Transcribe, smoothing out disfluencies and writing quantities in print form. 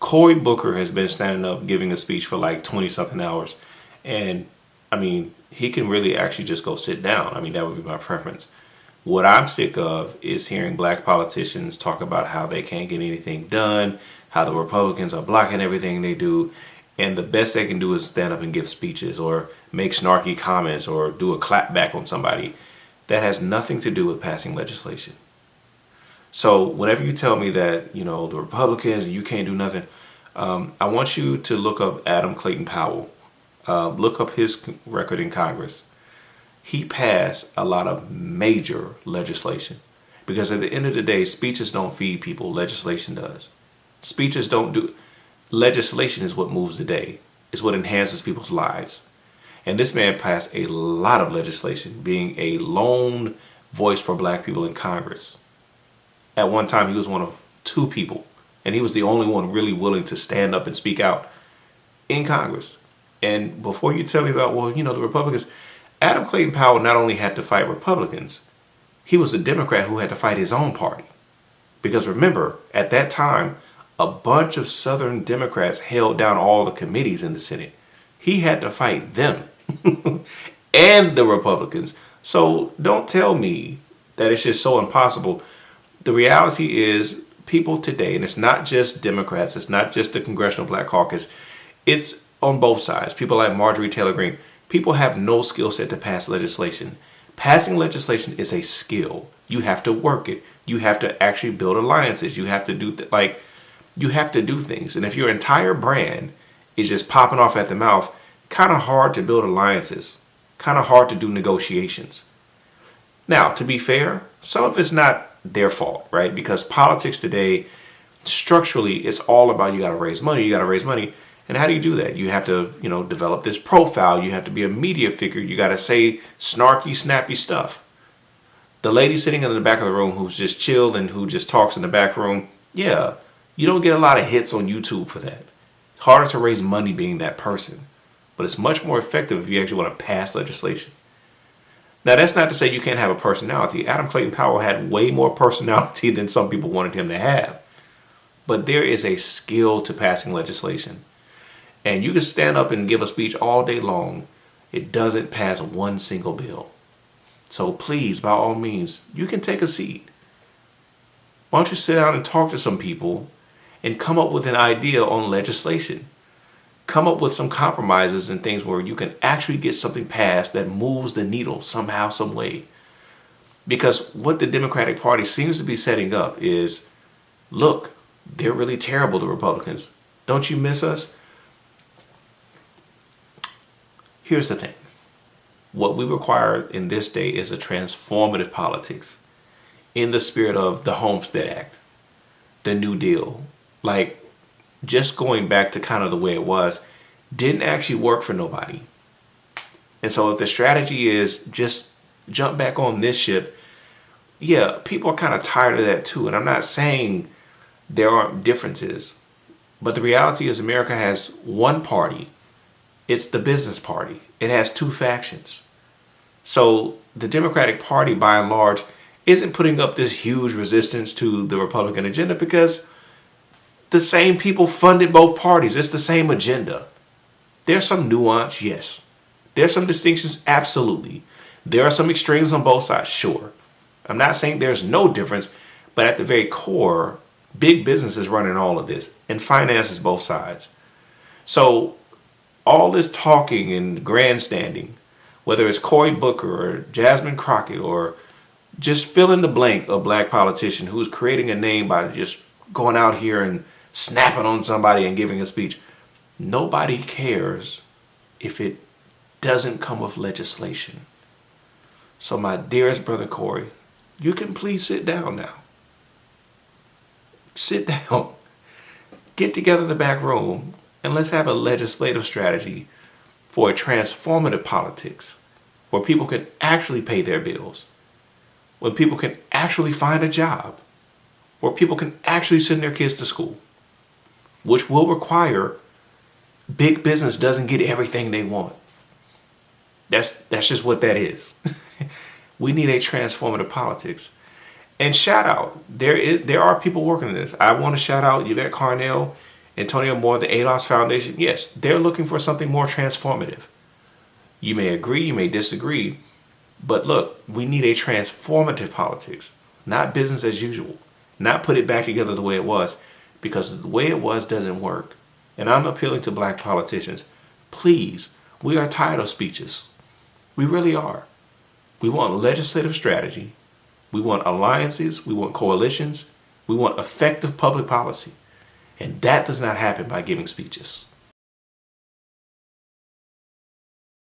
Cory Booker has been standing up giving a speech for like 20 something hours. And I mean, he can really actually just go sit down. I mean, that would be my preference. What I'm sick of is hearing black politicians talk about how they can't get anything done, how the Republicans are blocking everything they do, and the best they can do is stand up and give speeches or make snarky comments or do a clap back on somebody. That has nothing to do with passing legislation. So whenever you tell me that, you know, the Republicans, you can't do nothing, I want you to look up Adam Clayton Powell. Look up his record in Congress. He passed a lot of major legislation because at the end of the day, speeches don't feed people. Legislation does. Speeches don't do. Legislation is what moves the day. It's what enhances people's lives. And this man passed a lot of legislation, being a lone voice for black people in Congress. At one time, he was one of two people, and he was the only one really willing to stand up and speak out in Congress. And before you tell me about, well, you know, the Republicans, Adam Clayton Powell not only had to fight Republicans, he was a Democrat who had to fight his own party. Because remember, at that time, a bunch of Southern Democrats held down all the committees in the Senate. He had to fight them and the Republicans. So don't tell me that it's just so impossible. The reality is people today, and it's not just Democrats, it's not just the Congressional Black Caucus, it's on both sides. People like Marjorie Taylor Greene, people have no skill set to pass legislation. Passing legislation is a skill. You have to work it. You have to actually build alliances. You have to do you have to do things. And if your entire brand is just popping off at the mouth, kind of hard to build alliances, kind of hard to do negotiations. Now, to be fair, some of it's not their fault, right? Because politics today, structurally, it's all about you got to raise money, you got to raise money. And how do you do that? You have to, you know, develop this profile. You have to be a media figure. You got to say snarky, snappy stuff. The lady sitting in the back of the room who's just chilled and who just talks in the back room, yeah, you don't get a lot of hits on YouTube for that. It's harder to raise money being that person. But it's much more effective if you actually want to pass legislation. Now, that's not to say you can't have a personality. Adam Clayton Powell had way more personality than some people wanted him to have. But there is a skill to passing legislation. And you can stand up and give a speech all day long. It doesn't pass one single bill. So please, by all means, you can take a seat. Why don't you sit down and talk to some people and come up with an idea on legislation? Come up with some compromises and things where you can actually get something passed that moves the needle somehow, some way. Because what the Democratic Party seems to be setting up is, look, they're really terrible, the Republicans. Don't you miss us? Here's the thing. What we require in this day is a transformative politics in the spirit of the Homestead Act, the New Deal. Like, just going back to kind of the way it was, didn't actually work for nobody. And so if the strategy is just jump back on this ship, yeah, people are kind of tired of that too. And I'm not saying there aren't differences, but the reality is America has one party. It's the business party. It has two factions. So the Democratic Party, by and large, isn't putting up this huge resistance to the Republican agenda because the same people funded both parties. It's the same agenda. There's some nuance, yes. There's some distinctions, absolutely. There are some extremes on both sides, sure. I'm not saying there's no difference, but at the very core, big business is running all of this and finances both sides. So all this talking and grandstanding, whether it's Cory Booker or Jasmine Crockett or just fill in the blank a black politician who's creating a name by just going out here and snapping on somebody and giving a speech. Nobody cares if it doesn't come with legislation. So my dearest brother Cory, you can please sit down now. Sit down. Get together in the back room and let's have a legislative strategy for a transformative politics where people can actually pay their bills, where people can actually find a job, where people can actually send their kids to school, which will require big business doesn't get everything they want. That's just what that is. We need a transformative politics. And shout out, there are people working on this. I want to shout out Yvette Carnell Antonio Moore, the ADOS Foundation, yes, they're looking for something more transformative. You may agree, you may disagree, but look, we need a transformative politics, not business as usual. Not put it back together the way it was, because the way it was doesn't work. And I'm appealing to black politicians. Please, we are tired of speeches. We really are. We want legislative strategy. We want alliances. We want coalitions. We want effective public policy. And that does not happen by giving speeches.